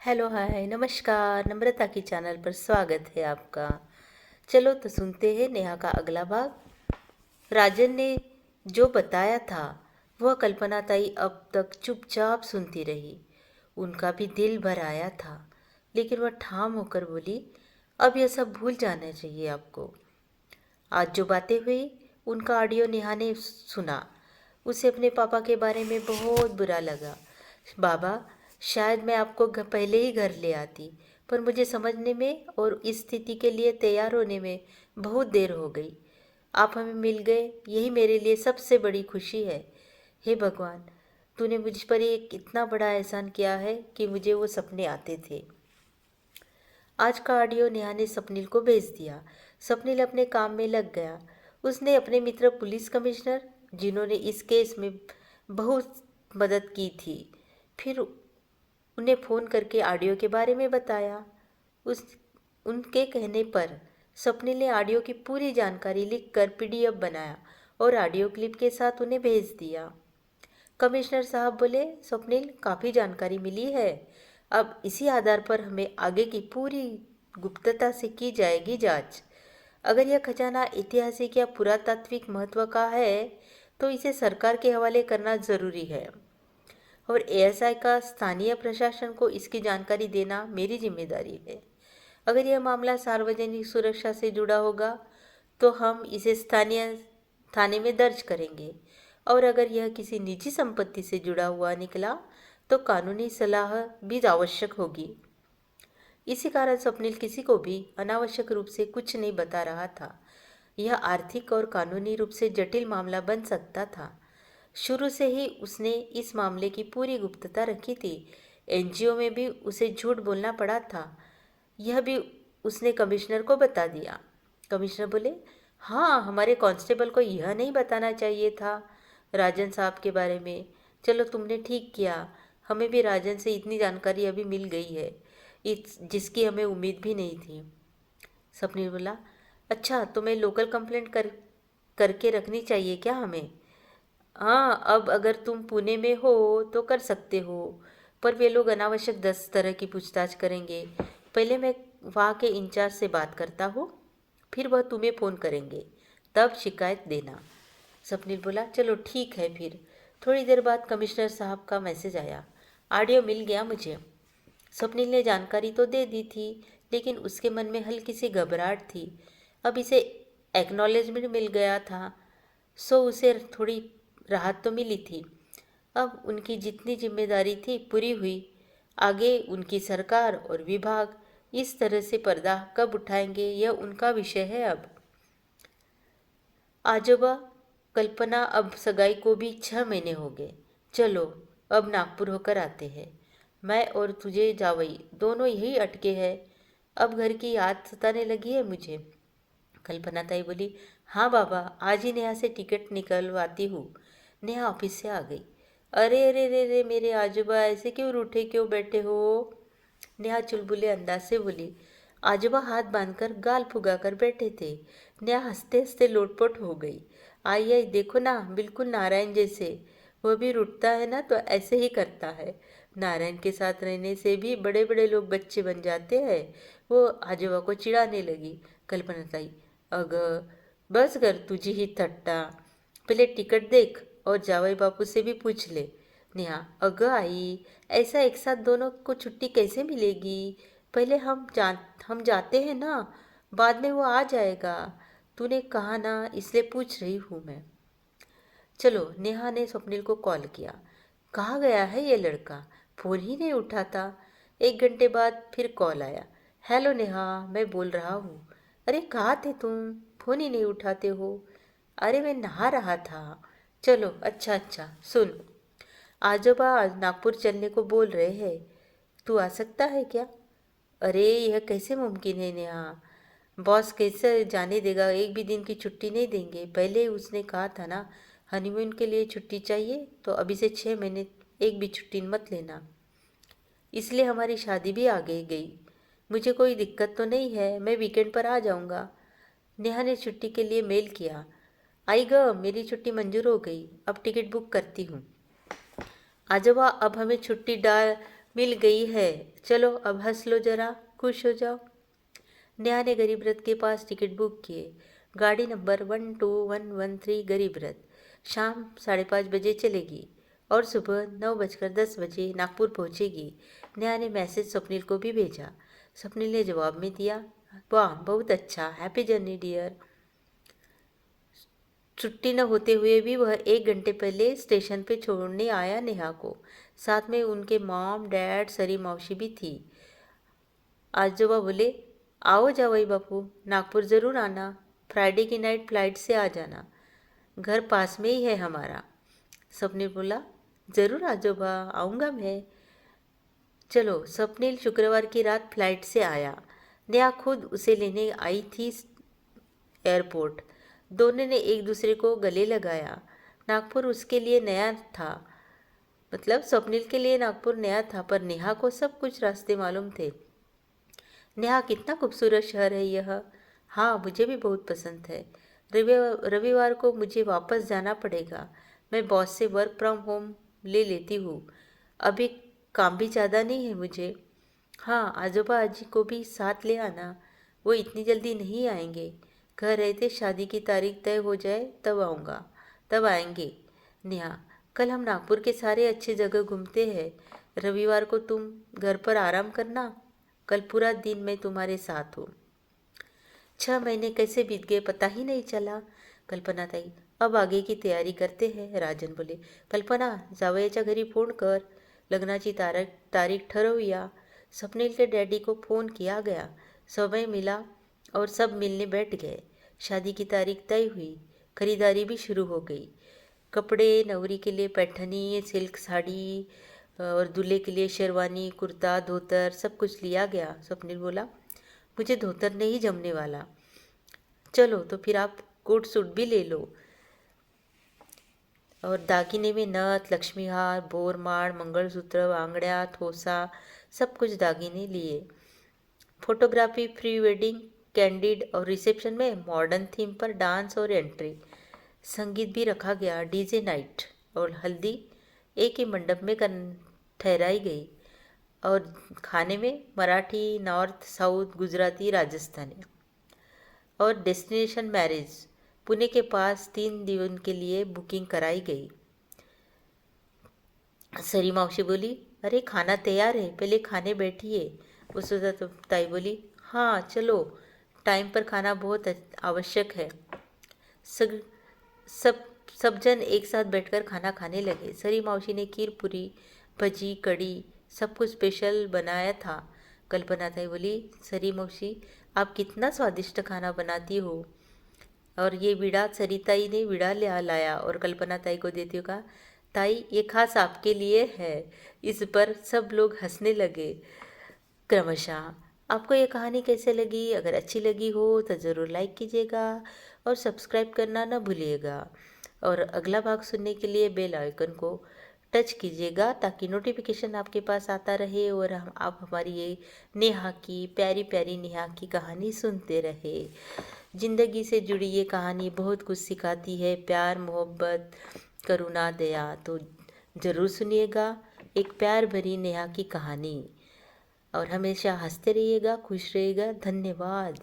Hello hi नमस्कार। नम्रता की channel पर स्वागत है आपका। चलो तो सुनते हैं नेहा का अगला भाग। राजन ने जो बताया था वह कल्पना ताई अब तक चुपचाप सुनती रही। उनका भी दिल भर आया था, लेकिन वह ठाम होकर बोली, अब यह सब भूल जाना चाहिए आपको। आज जो बातें हुई उनका ऑडियो नेहा ने सुना। उसे अपने पापा के बारे में बहुत बुरा लगा। बाबा, शायद मैं आपको पहले ही घर ले आती, पर मुझे समझने में और इस स्थिति के लिए तैयार होने में बहुत देर हो गई। आप हमें मिल गए, यही मेरे लिए सबसे बड़ी खुशी है। हे भगवान, तूने मुझ पर एक इतना बड़ा एहसान किया है कि मुझे वो सपने आते थे। आज का ऑडियो नेहा ने स्वप्निल को भेज दिया। स्वप्निल अपने काम में लग गया। उसने अपने मित्र पुलिस कमिश्नर, जिन्होंने इस केस में बहुत मदद की थी, फिर उन्हें फ़ोन करके ऑडियो के बारे में बताया। उस उनके कहने पर स्वप्निल ने ऑडियो की पूरी जानकारी लिखकर पीडीएफ बनाया और ऑडियो क्लिप के साथ उन्हें भेज दिया। कमिश्नर साहब बोले, स्वप्निल, काफ़ी जानकारी मिली है। अब इसी आधार पर हमें आगे की पूरी गुप्तता से की जाएगी जांच। अगर यह खजाना ऐतिहासिक या पुरातात्विक महत्व का है तो इसे सरकार के हवाले करना ज़रूरी है, और एएसआई का स्थानीय प्रशासन को इसकी जानकारी देना मेरी जिम्मेदारी है। अगर यह मामला सार्वजनिक सुरक्षा से जुड़ा होगा तो हम इसे स्थानीय थाने में दर्ज करेंगे, और अगर यह किसी निजी संपत्ति से जुड़ा हुआ निकला तो कानूनी सलाह भी आवश्यक होगी। इसी कारण स्वप्निल किसी को भी अनावश्यक रूप से कुछ नहीं बता रहा था। यह आर्थिक और कानूनी रूप से जटिल मामला बन सकता था। शुरू से ही उसने इस मामले की पूरी गुप्तता रखी थी। एनजीओ में भी उसे झूठ बोलना पड़ा था। यह भी उसने कमिश्नर को बता दिया। कमिश्नर बोले, हाँ, हमारे कांस्टेबल को यह नहीं बताना चाहिए था राजन साहब के बारे में। चलो, तुमने ठीक किया। हमें भी राजन से इतनी जानकारी अभी मिल गई है जिसकी हमें उम्मीद भी नहीं थी। सपनी बोला, अच्छा, तुम्हें लोकल कंप्लेंट करके रखनी चाहिए क्या हमें? हाँ, अब अगर तुम पुणे में हो तो कर सकते हो, पर वे लोग अनावश्यक 10 तरह की पूछताछ करेंगे। पहले मैं वहाँ के इंचार्ज से बात करता हूँ, फिर वह तुम्हें फ़ोन करेंगे, तब शिकायत देना। स्वप्निल बोला, चलो ठीक है फिर। थोड़ी देर बाद कमिश्नर साहब का मैसेज आया। ऑडियो मिल गया मुझे। स्वप्निल ने जानकारी तो दे दी थी, लेकिन उसके मन में हल्की सी घबराहट थी। अब इसे एक्नॉलेजमेंट मिल गया था, सो उसे थोड़ी राहत तो मिली थी। अब उनकी जितनी जिम्मेदारी थी पूरी हुई। आगे उनकी सरकार और विभाग इस तरह से पर्दा कब उठाएंगे, यह उनका विषय है। अब आजोबा, कल्पना, अब सगाई को भी 6 महीने हो गए। चलो, अब नागपुर होकर आते हैं। मैं और तुझे जावई दोनों यही अटके हैं। अब घर की याद सताने लगी है मुझे। कल्पना ताई बोली, हाँ बाबा, आज ही नेहा से टिकट निकलवाती हूँ। नेहा ऑफिस से आ गई। अरे अरे रे रे, मेरे आजोबा ऐसे क्यों रूठे क्यों बैठे हो? नेहा चुलबुले अंदाज से बोली। आजोबा हाथ बांधकर गाल फुगाकर बैठे थे। नेहा हंसते हंसते लोटपोट हो गई। आई आई, देखो ना, बिल्कुल नारायण जैसे। वह भी रूठता है ना तो ऐसे ही करता है। नारायण के साथ रहने से भी बड़े बड़े लोग बच्चे बन जाते हैं। वो आजोबा को चिढ़ाने लगी। कल्पना ताई, अग, बस कर तुझी ही थट्टा। पहले टिकट देख और जावई बापू से भी पूछ ले। नेहा, अगं आई, ऐसा एक साथ दोनों को छुट्टी कैसे मिलेगी? पहले हम जाते हैं ना, बाद में वो आ जाएगा। तूने कहा ना, इसलिए पूछ रही हूँ मैं। चलो, नेहा ने स्वप्निल को कॉल किया। कहाँ गया है ये लड़का? फ़ोन ही नहीं उठाता। 1 घंटे बाद फिर कॉल आया। हेलो नेहा, मैं बोल रहा हूँ। अरे कहाँ थे तुम? फ़ोन ही नहीं उठाते हो। अरे मैं नहा रहा था। चलो, अच्छा अच्छा, सुन, आजोबा आज नागपुर चलने को बोल रहे हैं। तू आ सकता है क्या? अरे यह कैसे मुमकिन है नेहा? बॉस कैसे जाने देगा? एक भी दिन की छुट्टी नहीं देंगे। पहले उसने कहा था ना, हनीमून के लिए छुट्टी चाहिए तो अभी से 6 महीने एक भी छुट्टी मत लेना। इसलिए हमारी शादी भी आगे गई। मुझे कोई दिक्कत तो नहीं है, मैं वीकेंड पर आ जाऊंगा। नेहा ने छुट्टी के लिए मेल किया। आई ग, मेरी छुट्टी मंजूर हो गई। अब टिकट बुक करती हूँ। आजोबा, अब हमें छुट्टी मिल गई है। चलो अब हंस लो जरा, खुश हो जाओ। नेहा ने गरीब रथ के पास टिकट बुक किए। गाड़ी नंबर 12113 गरीब रथ शाम 5:30 बजे चलेगी और सुबह 9:10 नागपुर पहुंचेगी। नेहा ने मैसेज स्वप्निल को भी भेजा। स्वप्निल ने जवाब में दिया, वाह बहुत अच्छा, हैप्पी जर्नी डियर। छुट्टी न होते हुए भी वह 1 घंटे पहले स्टेशन पे छोड़ने आया नेहा को। साथ में उनके मॉम डैड सरी मौसी भी थी। आजोबा बोले, आओ जावई बापू, नागपुर ज़रूर आना, फ्राइडे की नाइट फ्लाइट से आ जाना, घर पास में ही है हमारा। स्वप्निल बोला, ज़रूर आजोबा, आऊँगा मैं। चलो, स्वप्निल शुक्रवार की रात फ्लाइट से आया। नेहा खुद उसे लेने आई थी एयरपोर्ट। दोनों ने एक दूसरे को गले लगाया। नागपुर उसके लिए नया था, मतलब स्वप्निल के लिए नागपुर नया था, पर नेहा को सब कुछ रास्ते मालूम थे। नेहा कितना खूबसूरत शहर है यह। हाँ, मुझे भी बहुत पसंद है। रविवार को मुझे वापस जाना पड़ेगा। मैं बॉस से वर्क फ्रॉम होम ले लेती हूँ। अभी काम भी ज़्यादा नहीं है मुझे। हाँ, आजोबा आजी को भी साथ ले आना, वो इतनी जल्दी नहीं आएंगे। कह रहे थे शादी की तारीख तय हो जाए तब आऊँगा, तब आएंगे। नेहा, कल हम नागपुर के सारे अच्छे जगह घूमते हैं। रविवार को तुम घर पर आराम करना, कल पूरा दिन मैं तुम्हारे साथ हूँ। 6 महीने कैसे बीत गए पता ही नहीं चला। कल्पना ताई, अब आगे की तयारी करते हैं। राजन बोले, कल्पना जावयाच्या घरी फोन कर, लग्नाची तारीख ठरवूया। स्वप्निल के डैडी को फ़ोन किया गया, समय मिला और सब मिलने बैठ गए। शादी की तारीख तय हुई, खरीदारी भी शुरू हो गई। कपड़े नवरी के लिए पैठनी, सिल्क साड़ी और दूल्हे के लिए शेरवानी, कुर्ता, धोतर सब कुछ लिया गया। स्वप्निल बोला, मुझे धोतर नहीं जमने वाला। चलो तो फिर आप कोट सूट भी ले लो। और दागिने में नथ, लक्ष्मीहार, बोरमाड़, मंगलसूत्र, आंगड़िया, थोसा सब कुछ दागिने लिए। फोटोग्राफी, प्री वेडिंग, कैंडिड और रिसेप्शन में मॉडर्न थीम पर डांस और एंट्री। संगीत भी रखा गया, डीजे नाइट। और हल्दी एक ही मंडप में ठहराई गई। और खाने में मराठी, नॉर्थ, साउथ, गुजराती, राजस्थानी। और डेस्टिनेशन मैरिज पुणे के पास 3 दिन के लिए बुकिंग कराई गई। सरी मौसी बोली, अरे खाना तैयार है, पहले खाने बैठिए। उसदा ताई बोली, हाँ चलो, टाइम पर खाना बहुत आवश्यक है। सब सब सब जन एक साथ बैठकर खाना खाने लगे। सरी मौसी ने खीर पूरी, भजी, कड़ी सब कुछ स्पेशल बनाया था। कल्पना ताई बोली, सरी मौसी आप कितना स्वादिष्ट खाना बनाती हो। और ये बीड़ा सरिताई ने बीड़ा ले लाया और कल्पना ताई को देती हुआ कहा, ताई ये खास आपके लिए है। इस पर सब लोग हंसने लगे। क्रमशः आपको ये कहानी कैसे लगी? अगर अच्छी लगी हो तो ज़रूर लाइक कीजिएगा और सब्सक्राइब करना न भूलिएगा। और अगला भाग सुनने के लिए बेल आइकन को टच कीजिएगा ताकि नोटिफिकेशन आपके पास आता रहे और आप हमारी ये नेहा की प्यारी प्यारी नेहा की कहानी सुनते रहे। ज़िंदगी से जुड़ी ये कहानी बहुत कुछ सिखाती है, प्यार, मोहब्बत, करुणा, दया। तो ज़रूर सुनिएगा एक प्यार भरी नेहा की कहानी। और हमेशा हंसते रहिएगा, खुश रहिएगा। धन्यवाद।